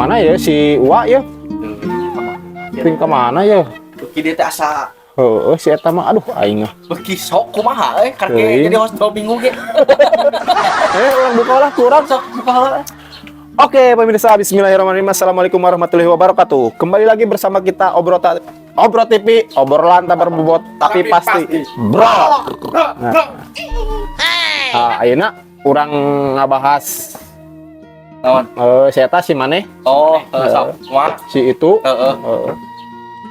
mana ya si Uwa ya? Ping kemana ya? Beki dia teh asa Si eta mah aduh aing. beki sok kumaha karena Teuing. jadi host 2 minggu ge. Urang buka lah kurang. Sok buka heula. Oke, pemirsa, bismillahirrahmanirrahim. Assalamualaikum warahmatullahi wabarakatuh. Kembali lagi bersama kita Obro TV, obrolan tak berbobot tapi pasti bro. Ayeuna urang ngabahas Naon? si eta si maneh, Oh, sok kumaha? si itu. Heeh.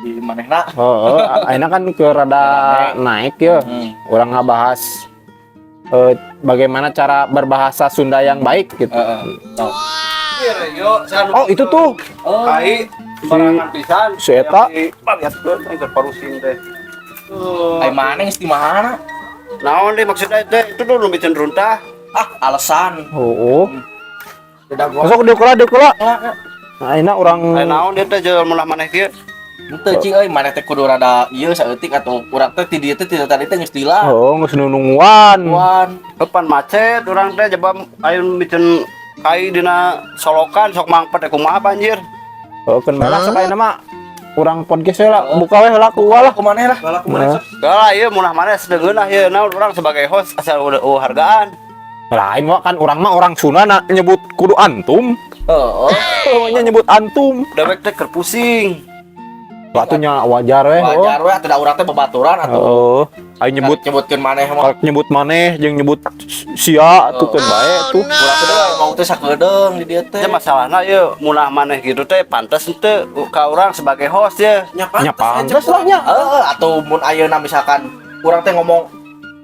Di manehna? Ayeuna kan ke rada naik ya. Urang ngabahas bagaimana cara berbahasa Sunda yang baik gitu. Oh, itu tuh. Kai barangan pisan Si eta lihatkeun keur parusing teh. Ai maneh geus di mana? Naon deh maksudnya teh itu dulu bikin runtah. Ah, alasan. Tidak gua. Masuk diukula. Ayeuna urang Naon dia teh jual mulah maneh kieu. Henteu cing euy maneh teh kudu rada ieu saeutik atau urang teh ti dieu teh tidak tadi teh geus dilah. geus nunungwan. Wan. Depan macet urang teh coba aya bikin kai dina solokan sok mangpet kumaha banjir. Kan mana sok ayeuna mah urang podcast we lah, buka we heula ku ulah. Kumaneh lah. Gala ieu mulah maneh sedeungeun lah ieu naon urang sebagai host asal hargaan. Lain mah kan urang mah orang Sunda nyebut kudu antum. Heeh. Nya nyebut antum. Dewek teh keur pusing. Batunya wajar we. Wajar we atuh da urang teh babaturan atuh. Ayo nyebut nyebutkeun maneh mah. kalau nyebut maneh jeung nyebut sia tuh kan bae tuh. Urang teh mau teh sakedeung di dieu teh. Teh masalahna ieu mulah maneh gitu teh pantes teu ka urang sebagai host ya. Nya Nya pantes lah nya. Atau mun ayeuna misalkan urang teh ngomong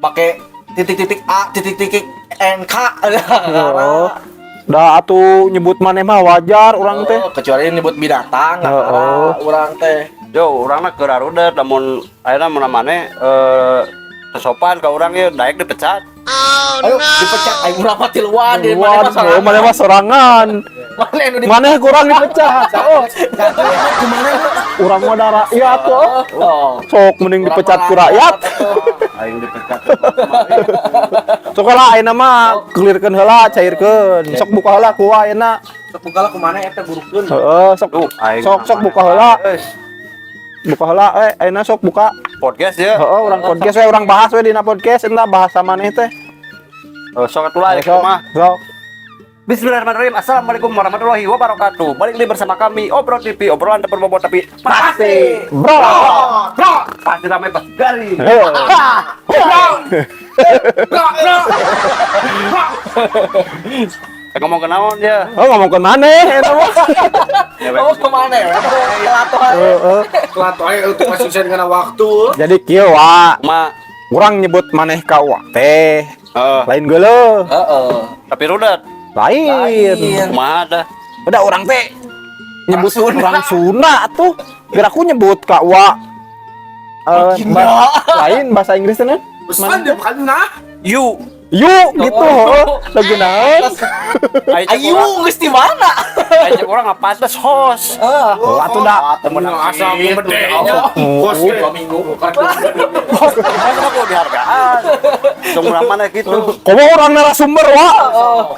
make titik-titik A, titik-titik NK. Da atuh nyebut maneh mah wajar urang teh. Kecuali nyebut binatang urang teh. Yo, urangna keur arudet lamun ayeuna mun maneh sopan ka urang ye daek dipecat. Ayo dipecat aing urang mah tiluan di Waduh, maneh mah sorangan. Maneh nu Maneh kurang dipecat. Oh, gimana? urang mah da rakyat tuh. Oh. Sok mending dipecat ku rakyat. Aing dipecat. Sok lah ayeuna mah clearkeun heula, cairkeun. Sok buka heula ku ayeuna. Sok buka lah kumaneh eta burukeun. Heeh, sok buka heula. Buka heula ayeuna sok buka. Podcast ya. Heeh, urang podcast we urang bahas we dina podcast eta bahasa maneh teh. Sok atulah Sok. mah. Sok. Bismillahirrahmanirrahim. Assalamualaikum warahmatullahi wabarakatuh. Balik lagi bersama kami Obro TV, obrolan tak berbobot tapi pasti Bro. pasti ramai pas dari. Ngomong kenaon dia. Oh, ngomong ke maneh eta mah. Oh, kemana ya? Kelatu aja untuk masih bisa dengan waktu. Jadi kieu wa, Ma, urang nyebut maneh ka wa teh. eh, Lain geuleuh. Heeh. tapi rudet. Lain. Kumaha dah? Udah orang teh nyebut orang Sunda tuh. Biar aku nyebut Kak Wa. Lain bahasa Inggris kan? Pesan dia bukan nah. You. Yuk gitu. Lagu naon? Ayo geus di mana? Aja orang apa pantes host. Oh, atuh da. Temen asal bedanya. Bos 2 minggu bukan. Masa kok dihargaan. Semua mana gitu. Komo orang narasumber wa.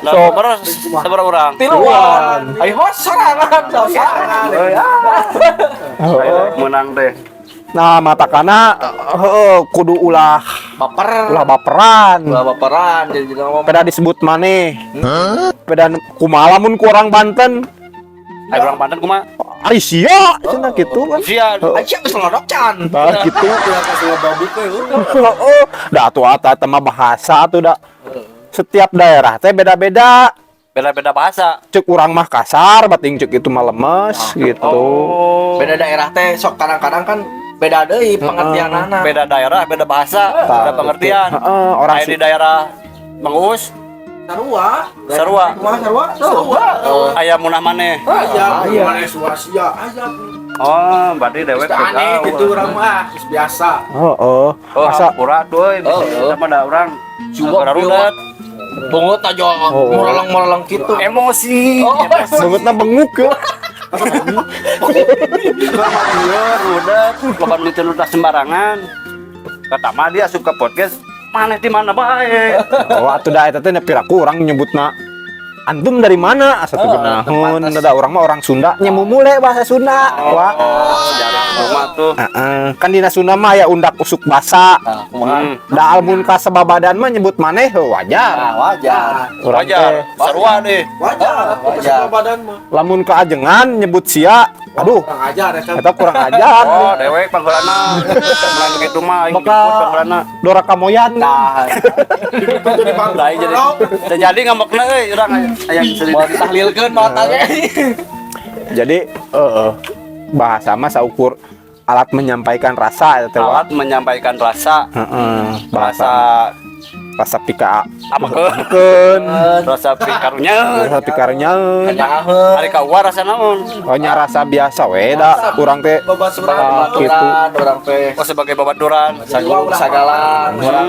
Nah, sabar orang. Tiluan. Ayo host sorangan, sorangan. Menang deh. Nah, matakana kudu ulah baperan. Ulah baperan jadi ngomong. Peda disebut maneh. Peda kumaha lamun ku orang Banten. Ayo orang Banten kumaha? Ari sia cenah kitu kan. Sia. Aja geus ngelodok can. Nah, gitu. Kasih babu ke. Oh, da atuh eta mah bahasa tuh da. Setiap daerah teh beda-beda. Beda-beda bahasa. Cek urang mah kasar, bating cek itu mah lemes gitu. Oh. Beda daerah teh sok kadang-kadang kan beda deui pengertianana. Beda daerah, beda bahasa, beda pengertian. Orang Kayak di daerah Mangus, Sarua. Sarua. Kumaha Sarua? Sarua. Aya munah maneh. Aya, mana suasia aja. Oh, berarti dewek Aneh gitu orang mah biasa. Oh, Asa pura tuh bisa sama da urang. Coba Rudet. Bungut aja morelang-morelang gitu. Emosi. bangetna benguk ya. Iya, rudet. Loban mitin udah sembarangan. Kata mah dia suka podcast. Mana di mana bae. Oh, atuh da eta teh nepiraku urang nyebutna antum dari mana? Asa teu geunahun. Da urang mah orang Sunda nya mumule bahasa Sunda. Wah. Sejarah rumah tuh. Kan dina Sunda mah ya undak usuk basa. Nah, kumaha? Da almun ka sababadan mah nyebut maneh wajar. Nah, wajar. Urang Wajar. teh Sarua deh. Wajar, Wajar. badan mah. lamun ka ajengan nyebut sia. Aduh, Kurang ajar ya kan. eta kurang ajar. Oh, dewek panggeulana. Lain gitu mah aing Maka disebut panggeulana. Dora Kamoyan. Nah, Itu di bangku. Lain jadi. Teu jadi ngambekna euy urang aya sedih. mau ditahlilkeun mah tanya. Jadi bahasa mah saukur alat menyampaikan rasa eta Alat menyampaikan rasa. bahasa rasa pika Apakeun? Rasa pikarunya. rasa pikarnya Kenyaheun. Ari ka uar rasa naon? ohnya rasa biasa we da urang teh Sebagai gitu baturan, orang teh. Oh sebagai babaturan. Sagulung sagalan, orang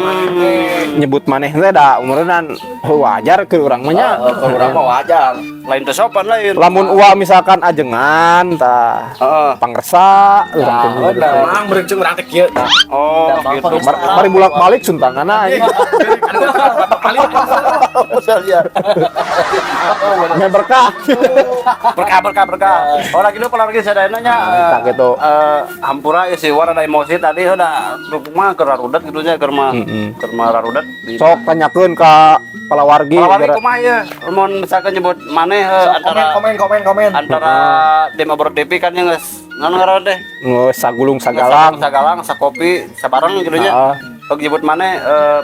nyebut maneh teh da umureunan wajar ke urang mah nya. orang mah wajar. Lain teu sopan lain. Lamun ua misalkan ajengan tah Heeh. pangresa urang teh nyebut. Orang berenceng orang teh kieu. Oh, gitu. Mari bolak-balik suntanganna anjing. Nge berkah. Berkah. Oh lagi lu lagi sadayana nya. Tak gitu. Hampura ya si war ada emosi tadi udah mah keur rarudet gitu nya keur mah rarudet. Sok tanyakeun ka palawargi. Kalau kumaha ya, mun misalkan nyebut maneh antara antara tim Obor TV kan yang geus naon ngaran teh? Sagulung sagalang. Sagalang, sakopi, sabareng gitu nya. Heeh. Sok nyebut maneh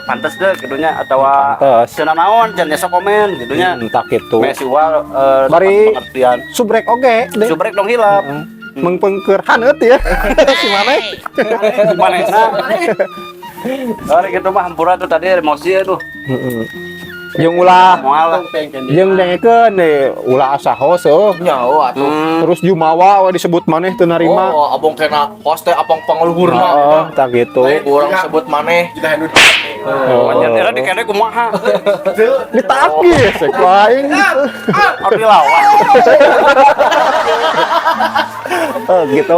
pantes deh gitu nya atau Pantes. cenah naon cenah sok komen gitu nya. Tak gitu. Mesi war Bari- pengertian. Subrek oge deh. Subrek dong hilap. Mengpengker haneut ya. Si maneh. Manehna. Oh gitu mah hampura tuh tadi emosi ya tuh. Jeung ulah Moal. jeung dengekeun deh ulah asa host Nyawa atuh. terus jumawa we disebut maneh teu narima. Oh, abang kena host teh abang pangluhurna. Heeh, tak gitu. Urang sebut maneh. Kita henut. Panjang era dikene kumaha? Ditagi sek lain. Abdi lawan. Gitu.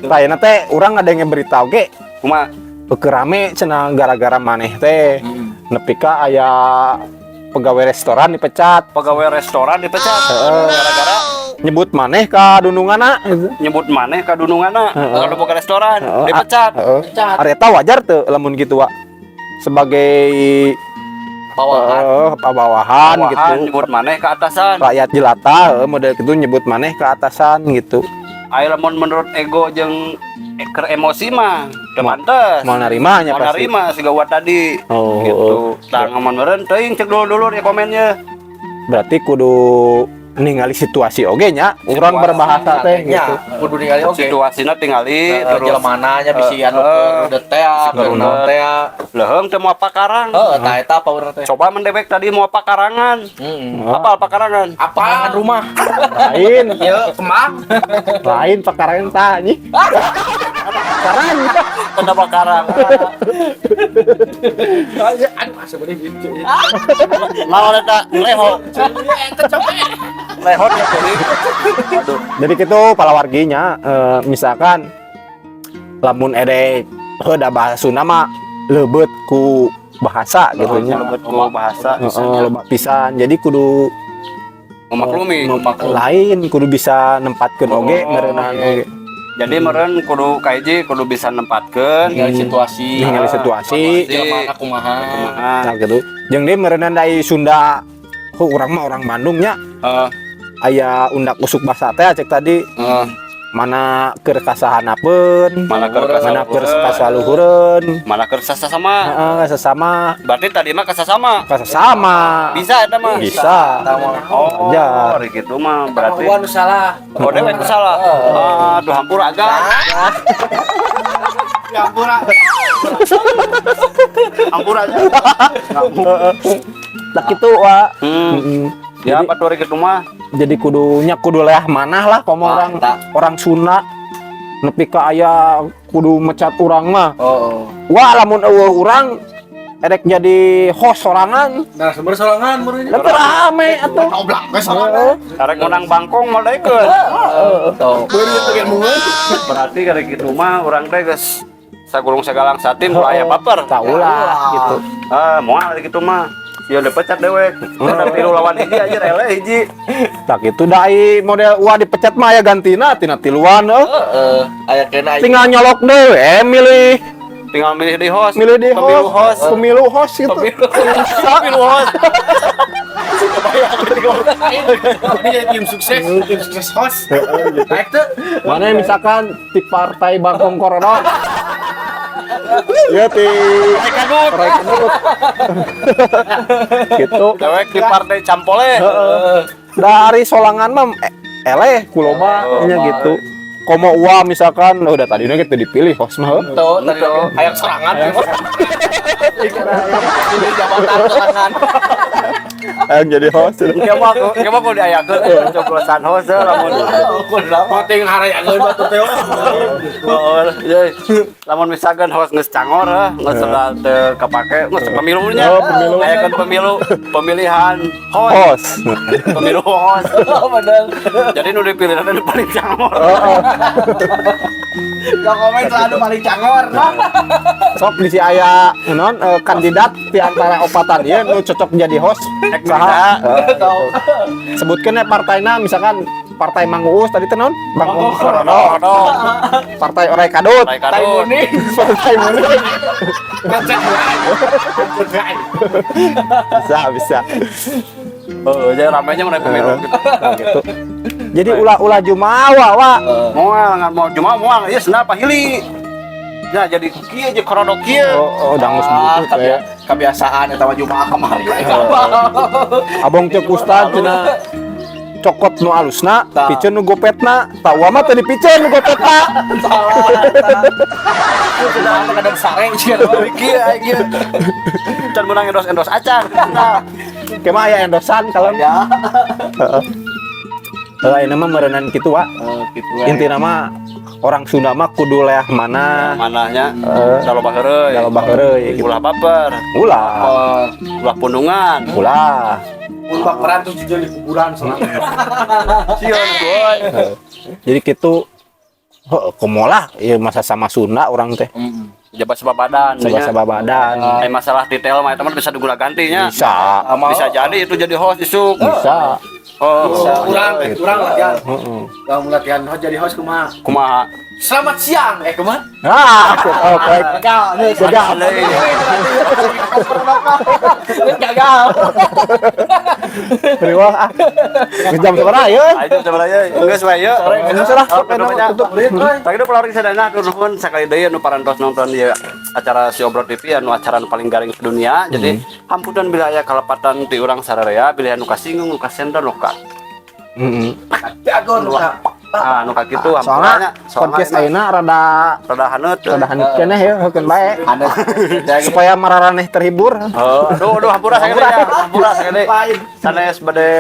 Tayana teh urang ada yang berita oge Kumaha? rame cenah gara-gara maneh teh nepi ka aya pegawai restoran dipecat. Pegawai restoran dipecat gara-gara Nyebut maneh ka dununganna. nyebut maneh ka dununganna kalau boga restoran dipecat. Ari eta wajar teu lamun gitu wa. Sebagai Bawahan. bawahan gitu. Bawahan nyebut maneh ke atasan. Rakyat jelata model gitu nyebut maneh ke atasan gitu. Aya lamun menurut ego jeung keur emosi mah teu pantes. Mau narima nya Mau pasti. narima si gawat tadi. Oh. Gitu. Tah ngamun meureun teuing cek dulu ya komennya. Berarti kudu ningali situasi oge nya. Urang berbahasa teh gitu. Kudu ningali oge. Situasina tingali terus Jelemana nya bisi anu detea, Kerudet. detea. leheung teu moal pakarang. Heeh, tah eta apa urang teh? Coba mendebek tadi mau pakarangan. Apa pakarangan? Apaan rumah? Lain, Ieu kemah. lain pakarangan tah anjing. Pakarangan. Tanda pakarang. Aduh, asa bener gitu. Naon eta? Leho. Leho ya tadi. Aduh. Jadi gitu palawarginya misalkan lamun edek heuda bahasa Sunda mah leubet ku bahasa gitu nya. Lebet ku bahasa Loba pisan. Jadi kudu memaklumi. lain kudu bisa nempatkeun oge meureunan oge. Jadi meureun kudu kaiji kudu bisa nempatkeun Ningali situasi. Ningali situasi. Jelemana kumaha. Nah gitu. Jeung deui meureunan dari Sunda. Urang mah orang Bandung nya. Aya undak usuk basa teh cek tadi. Mana keur kasahanapeun, Mana keur mana keur kasaluhureun. mana keur sasama. Heeh, sesama Berarti tadi mah kasasama. kasasama. Bisa eta mah. Bisa. Oh, Wajar. hari gitu mah berarti. Anu salah. Oh, dewek ku salah. Aduh, hampur agak. Hampur aja. Tak kitu wa. Ya, apa tuh hari gitu mah? Jadi kudunya kudu leah manah lah komo orang orang Sunda. Nepi ka aya kudu mecat urang mah. Oh. Wah lamun eueuh urang erek jadi host sorangan. Nah, sumber sorangan meureun. Lebih rame atuh. Oblak we sorangan. Karek menang bangkong mau daekeun. Tuh. Beuri teh kan mueun. Berarti hari gitu mah urang teh geus sagulung sagalang satim ulah aya baper. Tak ulah gitu. Moal hari gitu mah. Ya udah pecat dewek. Udah tilu lawan hiji aja rele hiji. Tak itu dai model wah dipecat mah ya gantina tina tiluan Aya kena tinggal nyolok deh milih Tinggal milih di host. pemilu host gitu Pemilu host. Ini tim sukses host. Baik tuh. mana misalkan di partai Bangkong Corona ya ti partai kadut gitu Dewek di partai Campole. dari solangan mah eleh kuloba nya gitu komo uang misalkan udah tadinya gitu dipilih host mah tuh tadi ayak serangan. Ini jabatan serangan. jadi host Kemah kok diayakeun coblosan host lamun. Penting harayakeun batu teh. Lamun misalkan host geus cangor geus sudah teu kapake geus pemilunya. Pemilu. Ayakeun pemilihan host. host Pemilu host. Bener. Jadi nu dipilih nu paling cangor. Yang komen selalu paling cangor. sok di si aya non kandidat di antara opatan dia nu cocok jadi host saha sebutkeun partaina misalkan partai Mang Uus tadi teh non Bangkong Corona partai Orai Kadut Tai Muni. partai Muni bisa Oh, jadi ramainya mulai pemilu gitu. nah, gitu jadi ulah jumawa wa Moal ngan mau cuma moal ieu cenah pahili. Ya jadi kieu aja corona kieu. oh dangus butut ya Kebiasaan eta mah Jumaah kamari. abong cek ustad cenah cokot nu alusna piceun nu gopetna tahu mah teh dipiceun nu gopetna Sudah kadang sareng sih. Kieu. Can menang endos acar. kemah aya endosan kalau Ya. ini mah meureunan kitu wa Gitu. intina mah orang Sunda mah kudu leah mana Manahnya daloba heureuy. daloba heureuy gitu. Ulah baper, ulah ulah pundungan. ulah Untuk peran tuh jadi di kuburan soalnya. Sieun boy. jadi kitu komolah ya masa sama Sunda orang teh Jabat sebabadan. sabah badan Masalah detail mah eta mah bisa diguna gantinya. bisa Bisa jadi itu jadi host isuk. bisa Oh, Kurang latihan. heeh Bang latihan host jadi host kumaha? Selamat siang. Kemana? baik gagal Gagal. riwah jam sabaraha ye Ayo sebenarnya geus wae yeuh. geus lah Tutup. Tadi itu pelari sadana atur nuhun sakali deui anu parantos nonton ieu acara si Obrol TV anu acara anu paling garing sedunia. Jadi hamputan bila aya kalepatan ti urang sararea bilih anu kasinggung nu kasendor nu ka. Jago nu. Ah anu ka kitu soalnya podcast ayeuna rada haneut. hanut keneh ya heukeun bae Ada. supaya mararaneh terhibur Aduh hampura sakali ya. Hampura sakali. Sanes bade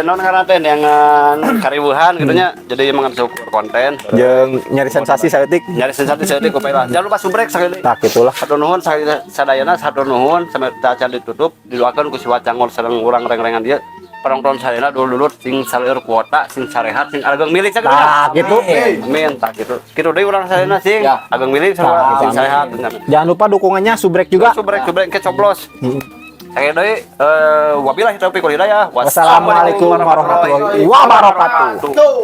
naon ngaranna teh neangan karibuhan gitu nya. Jadi emang syukur konten. jeung nyari sensasi saeutik Nyari sensasi seeutik upaya. Jangan lupa subrek sakali. nah gitulah Hatur nuhun sadayana hatur nuhun sampai acan ditutup didoakeun ku si Wacangol sareng urang reng-rengan dia penonton sadayana dulur sing saleur kuota sing sarehat sing ageng milik sakali nah gitu men tak gitu kitu deui urang sadayana sing Ya. ageng milik Nah, sareng sing amin. sarehat jangan lupa dukungannya subrek juga subrek ke coblos sakali deui wabillahi taufiq wal hidayah wassalamualaikum warahmatullahi wabarakatuh Tuh.